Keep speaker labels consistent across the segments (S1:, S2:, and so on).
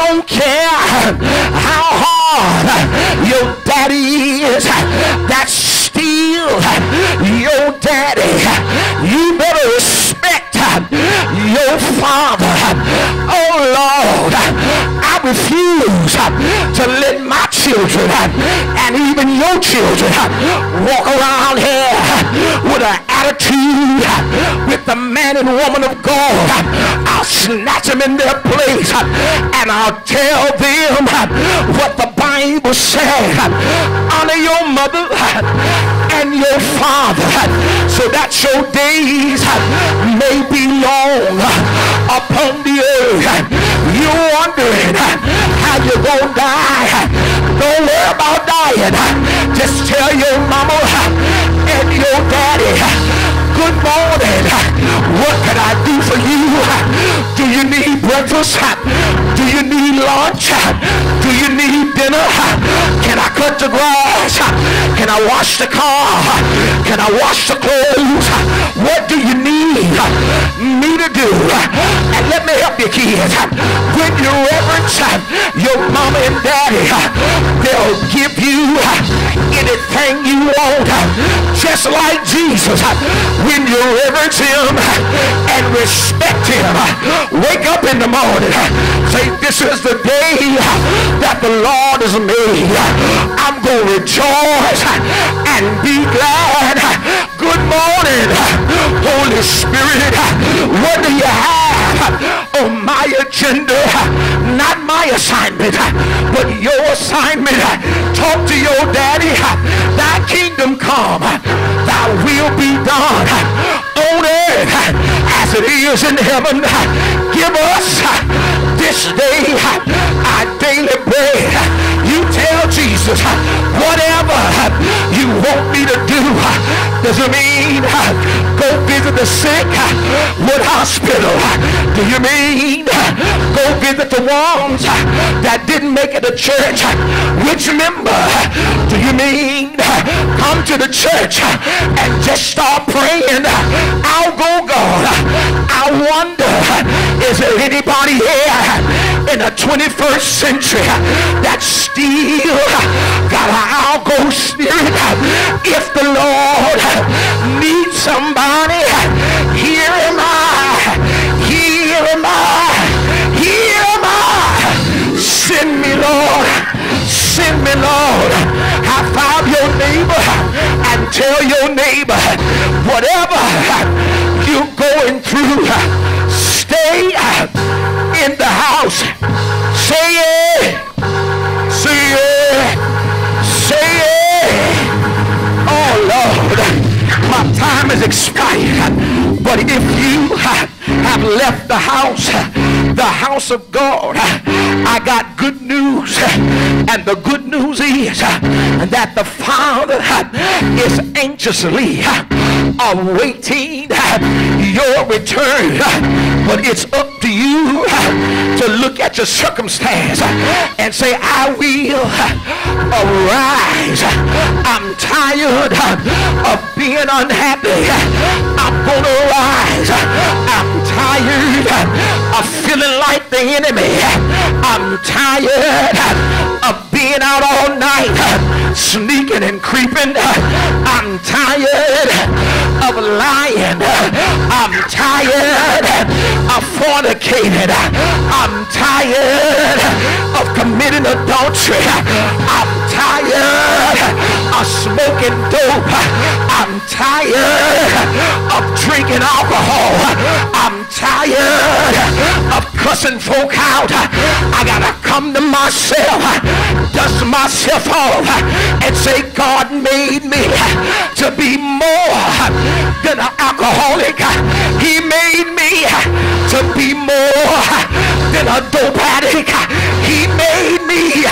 S1: don't care how hard your daddy is, that's still your daddy. You better respect your father. Oh Lord, I refuse to let my children and even your children walk around here with an attitude with the man and woman of God. I'll snatch them in their place and I'll tell them what the Bible says. Honor your mother and your father so that your days may be long upon the earth. You're wondering how you're gonna die. Don't worry about dying. Just tell your mama and your daddy, good morning. What can I do for you? Do you need breakfast? Do you need lunch? Do you need dinner? Can I cut the grass? Can I wash the car? Can I wash the clothes? What do you need me to do? And let me help you, kids. When you reverence your mama and daddy, they'll give you anything you want. Just like Jesus, when you reverence him and respect him, wake up in the morning, say, this is the day that the Lord has made. I'm going to rejoice and be glad. Good morning, Holy Spirit. What do you have on my agenda? Not my assignment, but your assignment. Talk to your daddy. Thy kingdom come, thy will be done on earth as it is in heaven. Give us this day our daily bread. You tell Jesus, whatever you want me to do. Does it mean go visit the sick? What hospital? Do you mean go visit the ones that didn't make it to church? Which member? Do you mean come to the church and just start praying? I'll go, God. I wonder, is there anybody here in the 21st century that still got an I'll go spirit? If the Lord needs somebody, here am I. Here am I. Here am I. Send me, Lord. Send me, Lord. High five your neighbor and tell your neighbor, whatever you're going through, stay in the house. Say it. Say it. Say it. Oh Lord, my time is expired. But if you have left the house of God, I got good news. And the good news is that the Father is anxiously awaiting your return. But it's up to you to look at your circumstance and say, I will arise. I'm tired of being unhappy. I'm gonna rise. I'm tired of feeling like the enemy. I'm tired of being out all night sneaking and creeping. I'm tired of lying. I'm tired of fornicating. I'm tired of committing adultery. I'm tired of smoking dope. I'm tired of drinking alcohol. I'm tired of cussing folk out. I gotta come to myself, dust myself off, and say, God made me to be more than an alcoholic. He made me to be more than a dope addict. He made me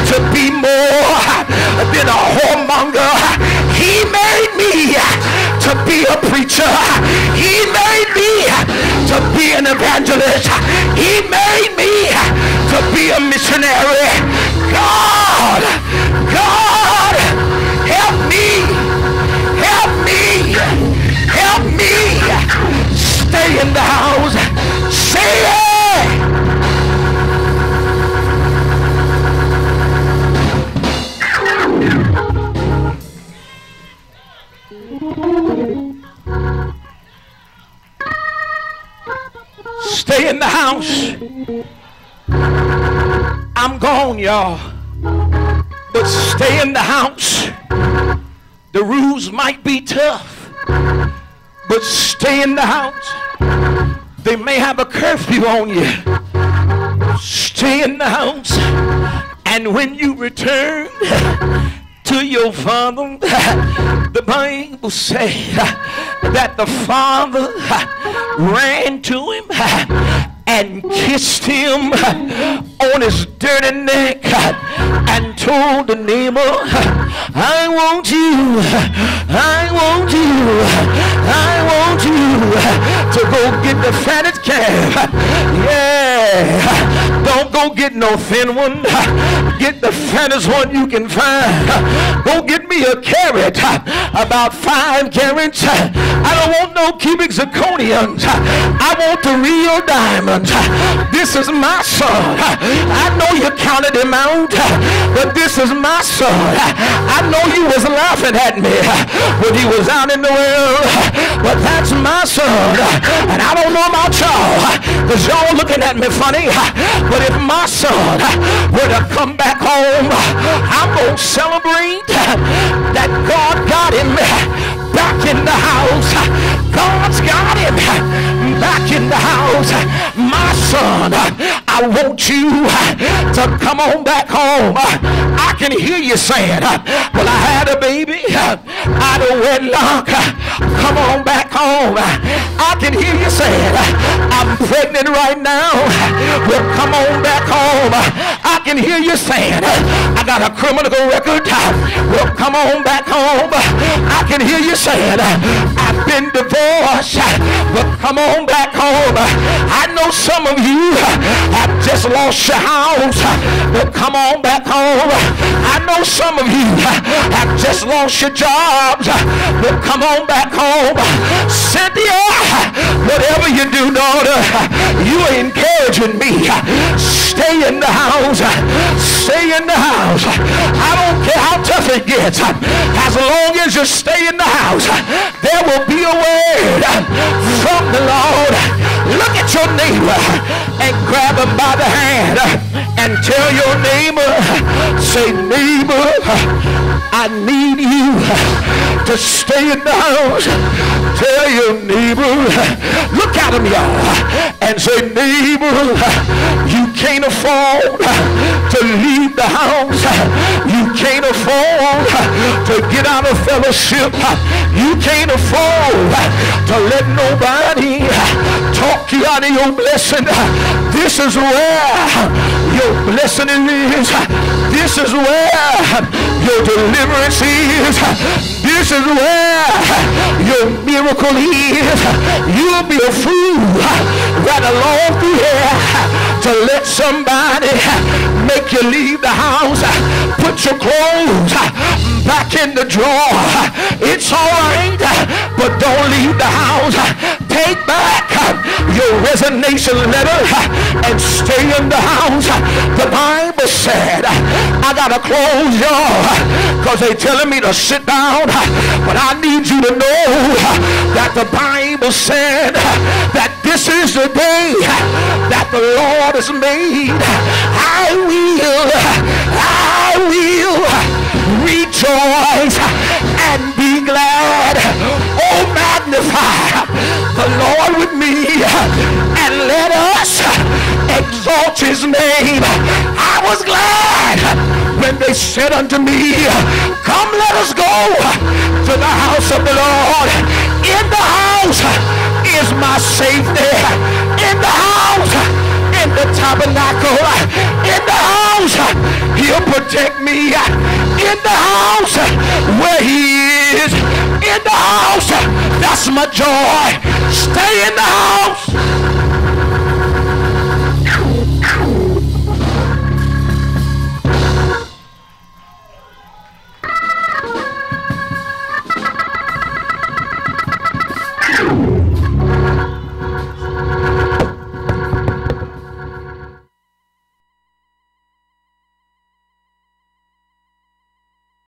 S1: to be more than a whoremonger. He made me to be a preacher. He made me to be an evangelist. He made me to be a missionary. God, God, help me, help me, help me. Stay in the house. Say it. I'm gone, y'all. But stay in the house. The rules might be tough, but stay in the house. They may have a curfew on you. Stay in the house. And when you return to your father, the Bible says that the father ran to him and kissed him on his dirty neck and told the neighbor, I want you, I want you, I want you to go get the fattest calf. Yeah, don't go get no thin one. Get the fattest one you can find. Go get me a carrot, about 5 carrots. I don't want no cubic zirconians. I want the real diamond. This is my son. I know you counted him out, but this is my son. I know you was laughing at me when he was out in the world, but that's my son. And I don't know about y'all, because y'all looking at me funny, but if my son were to come back home, I'm going to celebrate that God got him back in the house. God's got him back in the house. My son, I want you to come on back home. I can hear you saying, well, I had a baby out of wedlock. Come on back home. I can hear you saying, I'm pregnant right now. Well, come on back home. I can hear you saying, I got a criminal record. Well, come on back home. I can hear you saying, I've been divorced. But come on back home. I know some of you have just lost your house. But come on back home. I know some of you have just lost your jobs. But come on back home. Cynthia, whatever you do, daughter, you are encouraging me. Stay in the house. Stay in the house. I don't care how tough it gets. As long as you stay in the house, there will be a word from the Lord. Look at your neighbor and grab him by the hand and tell your neighbor, say, neighbor, I need you to stay in the house. Tell your neighbor, look at him, y'all, and say, neighbor, you can't afford to leave the house. You can't afford to get out of fellowship. You can't afford to let nobody talk you out of your blessing. This is where your blessing is. This is where your deliverance is. This is where your miracle is. You'll be a fool right along through here to let somebody make you leave the house. Put your clothes back in the drawer. It's all right, but don't leave the house. Take back your resignation letter and stay in the house. The Bible said, I gotta close y'all because they telling me to sit down, but I need you to know that the Bible said that this is the day that the Lord has made. I will rejoice and be glad. Oh, magnify the Lord with me and let us exalt his name. I was glad when they said unto me, come, let us go to the house of the Lord. In the house is my safety. In the house, in the tabernacle, in the house, he'll protect me. In the house where he is, in the house, that's my joy. Stay in the house.